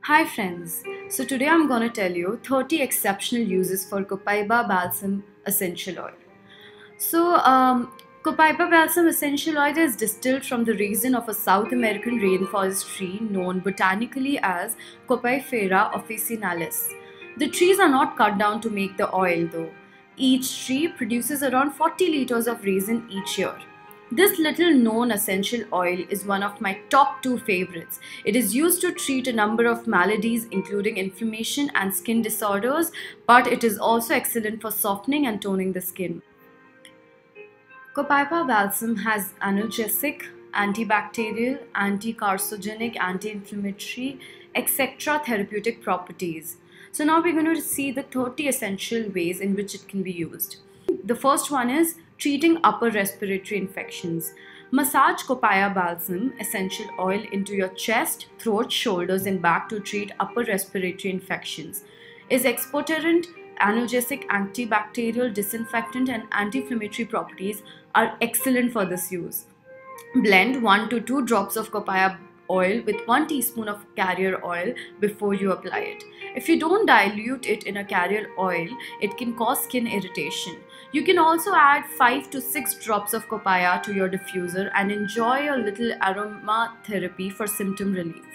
Hi friends, so today I'm going to tell you 30 exceptional uses for Copaiba Balsam Essential Oil. Copaiba Balsam Essential Oil is distilled from the resin of a South American rainforest tree known botanically as Copaiba officinalis. The trees are not cut down to make the oil though. Each tree produces around 40 liters of resin each year. This little known essential oil is one of my top two favorites. It is used to treat a number of maladies including inflammation and skin disorders, but it is also excellent for softening and toning the skin. Copaiba balsam has analgesic, antibacterial, anti-carcinogenic, anti-inflammatory, etc. therapeutic properties. So now we're going to see the 30 essential ways in which it can be used. The first one is treating upper respiratory infections. Massage Copaiba balsam essential oil into your chest, throat, shoulders and back to treat upper respiratory infections. Its expectorant, analgesic, antibacterial, disinfectant and anti-inflammatory properties are excellent for this use. Blend 1 to 2 drops of Copaiba oil with 1 teaspoon of carrier oil before you apply it. If you don't dilute it in a carrier oil, it can cause skin irritation. You can also add 5 to 6 drops of Copaiba to your diffuser and enjoy a little aromatherapy for symptom relief.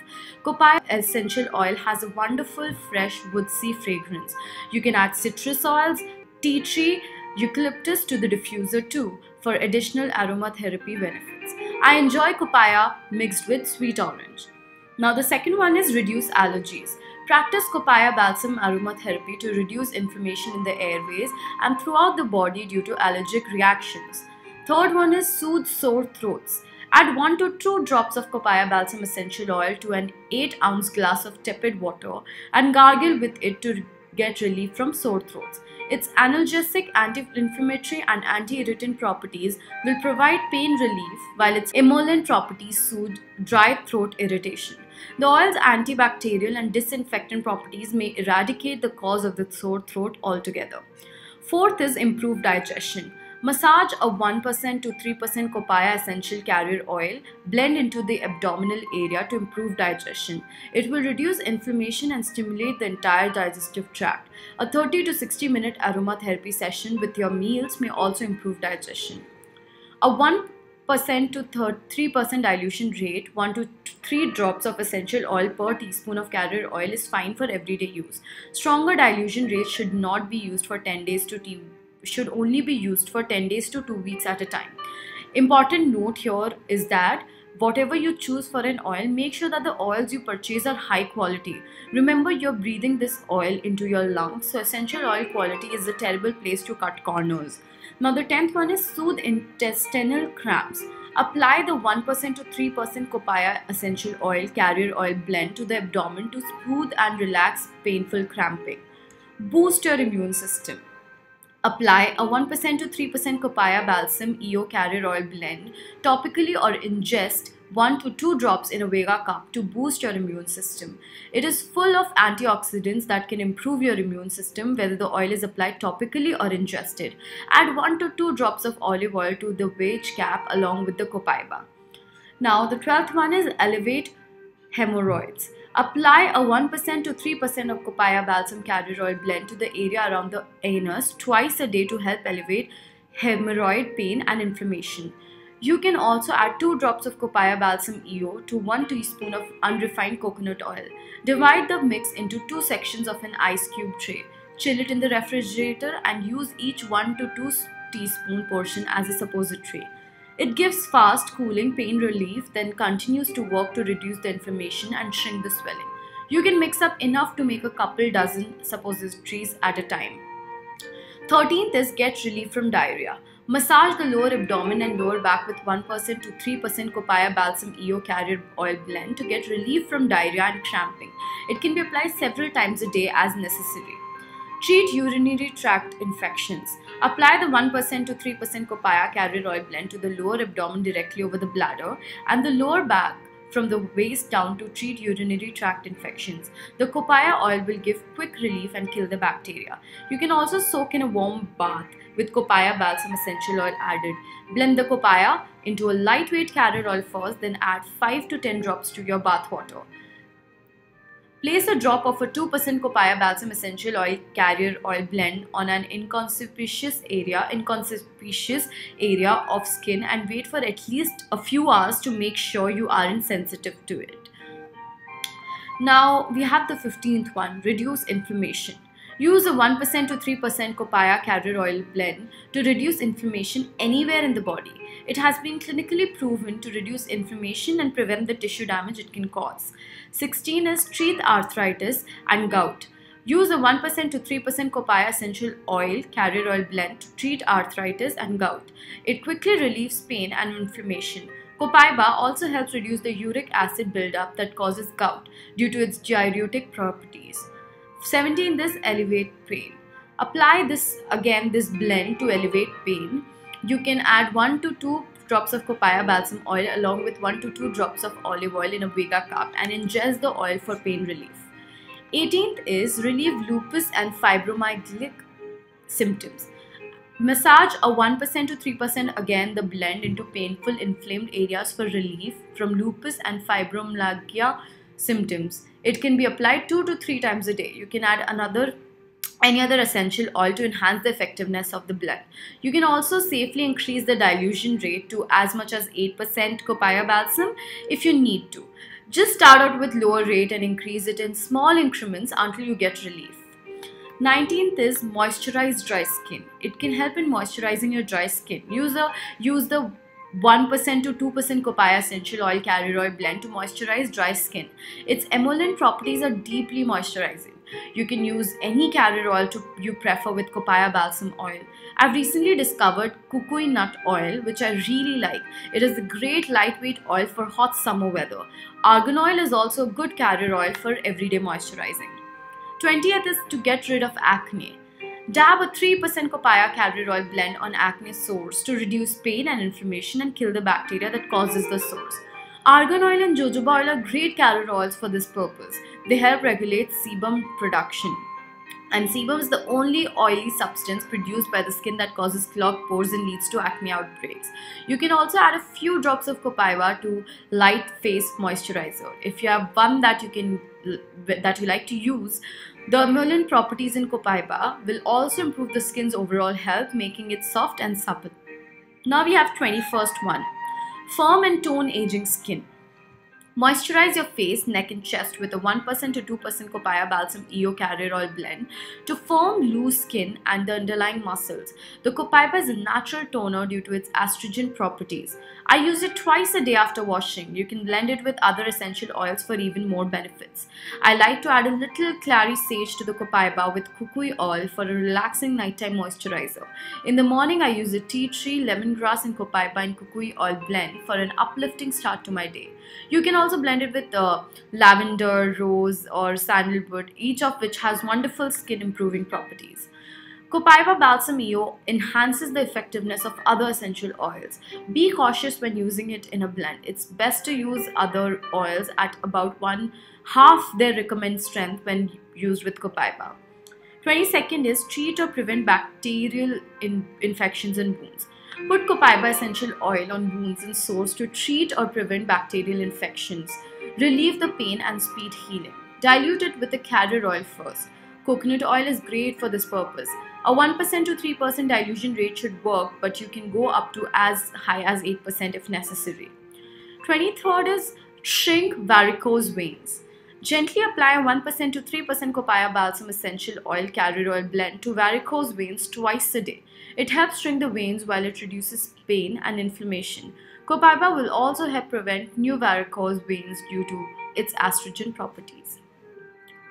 Copaiba essential oil has a wonderful fresh woodsy fragrance. You can add citrus oils, tea tree, eucalyptus to the diffuser too for additional aromatherapy benefits. I enjoy Copaiba mixed with sweet orange. Now the second one is reduce allergies. Practice Copaiba balsam aromatherapy to reduce inflammation in the airways and throughout the body due to allergic reactions. Third one is soothe sore throats. Add 1 to 2 drops of Copaiba balsam essential oil to an 8-ounce glass of tepid water and gargle with it to get relief from sore throats. Its analgesic, anti-inflammatory and anti-irritant properties will provide pain relief while its emollient properties soothe dry throat irritation. The oil's antibacterial and disinfectant properties may eradicate the cause of the sore throat altogether. Fourth is improved digestion. Massage a 1% to 3% Copaiba essential carrier oil, blend into the abdominal area to improve digestion. It will reduce inflammation and stimulate the entire digestive tract. A 30 to 60 minute aromatherapy session with your meals may also improve digestion. A 1% to 3% dilution rate, 1 to 3 drops of essential oil per teaspoon of carrier oil is fine for everyday use. Stronger dilution rates should not be used for 10 days to should only be used for 10 days to 2 weeks at a time. Important note here is that whatever you choose for an oil, make sure that the oils you purchase are high quality. Remember, you're breathing this oil into your lungs, so essential oil quality is a terrible place to cut corners. Now the 10th one is soothe intestinal cramps. Apply the 1% to 3% Copaiba essential oil carrier oil blend to the abdomen to soothe and relax painful cramping. Boost your immune system. Apply a 1% to 3% Copaiba balsam EO carrier oil blend topically or ingest 1 to 2 drops in a Vega cup to boost your immune system. It is full of antioxidants that can improve your immune system whether the oil is applied topically or ingested. Add 1 to 2 drops of olive oil to the wage cap along with the Copaiba. Now the 12th one is elevate hemorrhoids. Apply a 1% to 3% of Copaiba balsam carrier oil blend to the area around the anus twice a day to help elevate hemorrhoid pain and inflammation. You can also add 2 drops of Copaiba balsam EO to 1 teaspoon of unrefined coconut oil. Divide the mix into 2 sections of an ice cube tray. Chill it in the refrigerator and use each 1 to 2 teaspoon portion as a suppository. It gives fast, cooling pain relief, then continues to work to reduce the inflammation and shrink the swelling. You can mix up enough to make a couple dozen suppositories at a time. 13th is get relief from diarrhea. Massage the lower abdomen and lower back with 1% to 3% Copaiba balsam EO carrier oil blend to get relief from diarrhea and cramping. It can be applied several times a day as necessary. Treat urinary tract infections. Apply the 1% to 3% Copaiba carrier oil blend to the lower abdomen directly over the bladder and the lower back from the waist down to treat urinary tract infections. The Copaiba oil will give quick relief and kill the bacteria. You can also soak in a warm bath with Copaiba balsam essential oil added. Blend the Copaiba into a lightweight carrier oil first, then add 5 to 10 drops to your bath water. Place a drop of a 2% Copaiba Balsam essential oil carrier oil blend on an inconspicuous area of skin and wait for at least a few hours to make sure you aren't sensitive to it. Now we have the 15th one, reduce inflammation. Use a 1% to 3% Copaiba carrier oil blend to reduce inflammation anywhere in the body. It has been clinically proven to reduce inflammation and prevent the tissue damage it can cause. 16 is treat arthritis and gout. Use a 1% to 3% Copaiba essential oil carrier oil blend to treat arthritis and gout. It quickly relieves pain and inflammation. Copaiba also helps reduce the uric acid buildup that causes gout due to its diuretic properties. 17 is elevate pain. Apply this blend to elevate pain. You can add 1 to 2 drops of Copaiba balsam oil along with 1 to 2 drops of olive oil in a Vega cup and ingest the oil for pain relief. 18th is relieve lupus and fibromyalgia symptoms. Massage a 1% to 3% the blend into painful inflamed areas for relief from lupus and fibromyalgia symptoms. It can be applied 2 to 3 times a day. You can add any other essential oil to enhance the effectiveness of the blend. You can also safely increase the dilution rate to as much as 8% Copaiba balsam if you need to. Just start out with lower rate and increase it in small increments until you get relief. 19th is moisturize dry skin. It can help in moisturizing your dry skin. Use the 1% to 2% Copaiba essential oil carrier oil blend to moisturize dry skin. Its emollient properties are deeply moisturizing. You can use any carrier oil you prefer with Copaiba balsam oil. I've recently discovered kukui nut oil, which I really like. It is a great lightweight oil for hot summer weather. Argan oil is also a good carrier oil for everyday moisturizing. 20th is to get rid of acne. Dab a 3% Copaiba carrier oil blend on acne sores to reduce pain and inflammation and kill the bacteria that causes the sores. Argan oil and jojoba oil are great carrier oils for this purpose. They help regulate sebum production. And sebum is the only oily substance produced by the skin that causes clogged pores and leads to acne outbreaks. You can also add a few drops of Copaiba to light face moisturizer. If you have one that you like to use, the emollient properties in Copaiba will also improve the skin's overall health, making it soft and supple. Now we have 21st one, firm and tone aging skin. Moisturize your face, neck and chest with a 1% to 2% Copaiba Balsam EO carrier oil blend to firm loose skin and the underlying muscles. The Copaiba is a natural toner due to its astringent properties. I use it twice a day after washing. You can blend it with other essential oils for even more benefits. I like to add a little clary sage to the Copaiba with kukui oil for a relaxing nighttime moisturizer. In the morning, I use a tea tree, lemongrass and Copaiba and kukui oil blend for an uplifting start to my day. You can also blend it with lavender, rose or sandalwood, each of which has wonderful skin improving properties. Copaiba Balsam EO enhances the effectiveness of other essential oils. Be cautious when using it in a blend. It's best to use other oils at about half their recommended strength when used with Copaiba. 22nd is treat or prevent bacterial infections and wounds. Put Copaiba essential oil on wounds and sores to treat or prevent bacterial infections, relieve the pain and speed healing. Dilute it with the carrier oil first. Coconut oil is great for this purpose. A 1% to 3% dilution rate should work, but you can go up to as high as 8% if necessary. 23rd is shrink varicose veins. Gently apply a 1% to 3% Copaiba Balsam essential oil carrier oil blend to varicose veins twice a day. It helps shrink the veins while it reduces pain and inflammation. Copaiba will also help prevent new varicose veins due to its astringent properties.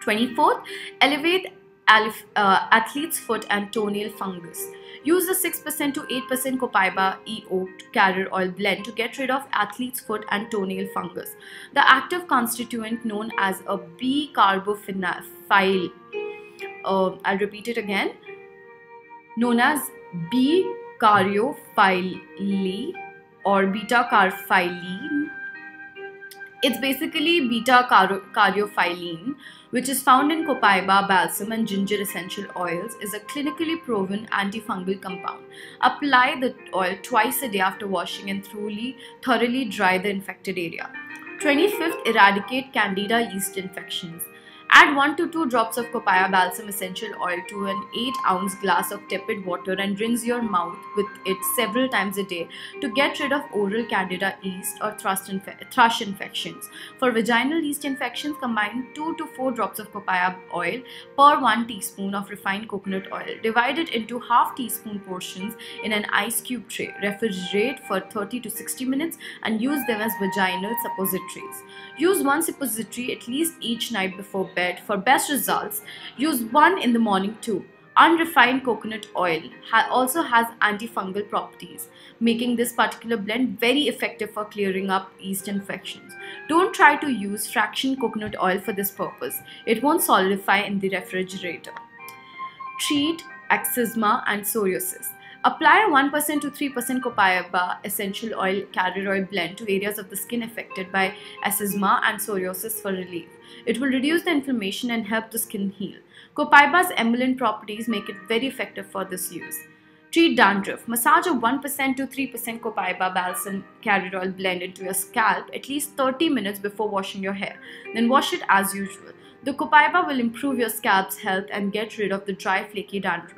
24th, elevate athlete's foot and toenail fungus. Use the 6% to 8% Copaiba EO carrier oil blend to get rid of athlete's foot and toenail fungus. The active constituent known as a B-carbophenol, I'll repeat it again, known as B-caryophyllene or beta-carphyllene. It's basically beta-caryophyllene, which is found in Copaiba, balsam and ginger essential oils, is a clinically proven antifungal compound. Apply the oil twice a day after washing and thoroughly dry the infected area. 25th, eradicate candida yeast infections. Add 1 to 2 drops of Copaiba balsam essential oil to an 8-ounce glass of tepid water and rinse your mouth with it several times a day to get rid of oral candida yeast or thrush infections. For vaginal yeast infections, combine 2 to 4 drops of Copaiba oil per 1 teaspoon of refined coconut oil. Divide it into half teaspoon portions in an ice cube tray. Refrigerate for 30 to 60 minutes and use them as vaginal suppositories. Use one suppository at least each night before bed. For best results, use one in the morning too. Unrefined coconut oil also has antifungal properties, making this particular blend very effective for clearing up yeast infections. Don't try to use fractioned coconut oil for this purpose. It won't solidify in the refrigerator. Treat eczema and psoriasis. Apply a 1% to 3% Copaiba essential oil carrier oil blend to areas of the skin affected by eczema and psoriasis for relief. It will reduce the inflammation and help the skin heal. Copaiba's emollient properties make it very effective for this use. Treat dandruff. Massage a 1% to 3% Copaiba balsam carrier oil blend into your scalp at least 30 minutes before washing your hair. Then wash it as usual. The Copaiba will improve your scalp's health and get rid of the dry, flaky dandruff.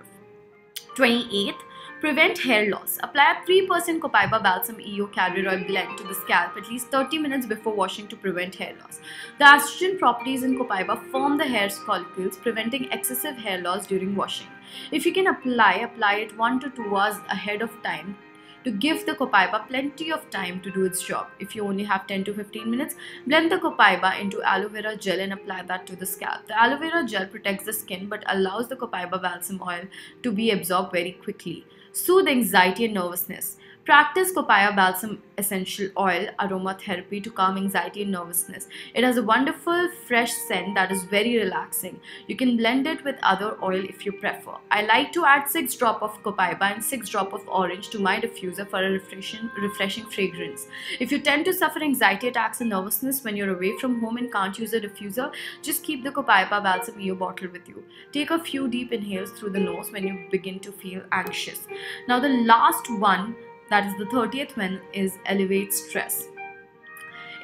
28th, prevent hair loss. Apply a 3% Copaiba Balsam EO carrier oil blend to the scalp at least 30 minutes before washing to prevent hair loss. The estrogen properties in Copaiba form the hair follicles, preventing excessive hair loss during washing. If you can apply it 1 to 2 hours ahead of time to give the Copaiba plenty of time to do its job. If you only have 10 to 15 minutes, blend the Copaiba into aloe vera gel and apply that to the scalp. The aloe vera gel protects the skin but allows the Copaiba balsam oil to be absorbed very quickly. Soothe anxiety and nervousness. Practice Copaiba balsam essential oil aromatherapy to calm anxiety and nervousness. It has a wonderful fresh scent that is very relaxing. You can blend it with other oil if you prefer. I like to add 6 drops of Copaiba and 6 drops of orange to my diffuser for a refreshing fragrance. If you tend to suffer anxiety attacks and nervousness when you're away from home and can't use a diffuser, just keep the Copaiba balsam EO bottle with you. Take a few deep inhales through the nose when you begin to feel anxious. Now the last one, that is the 30th one, is elevate stress.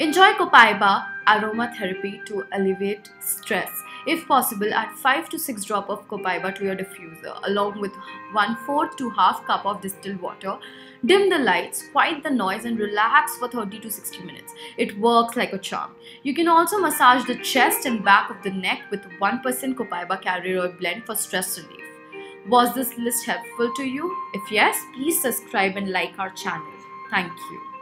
Enjoy Copaiba aromatherapy to alleviate stress. If possible, add 5 to 6 drops of Copaiba to your diffuser along with 1/4 to half cup of distilled water. Dim the lights, quiet the noise and relax for 30 to 60 minutes. It works like a charm. You can also massage the chest and back of the neck with 1% Copaiba carrier oil blend for stress relief. Was this list helpful to you? If yes, please subscribe and like our channel. Thank you.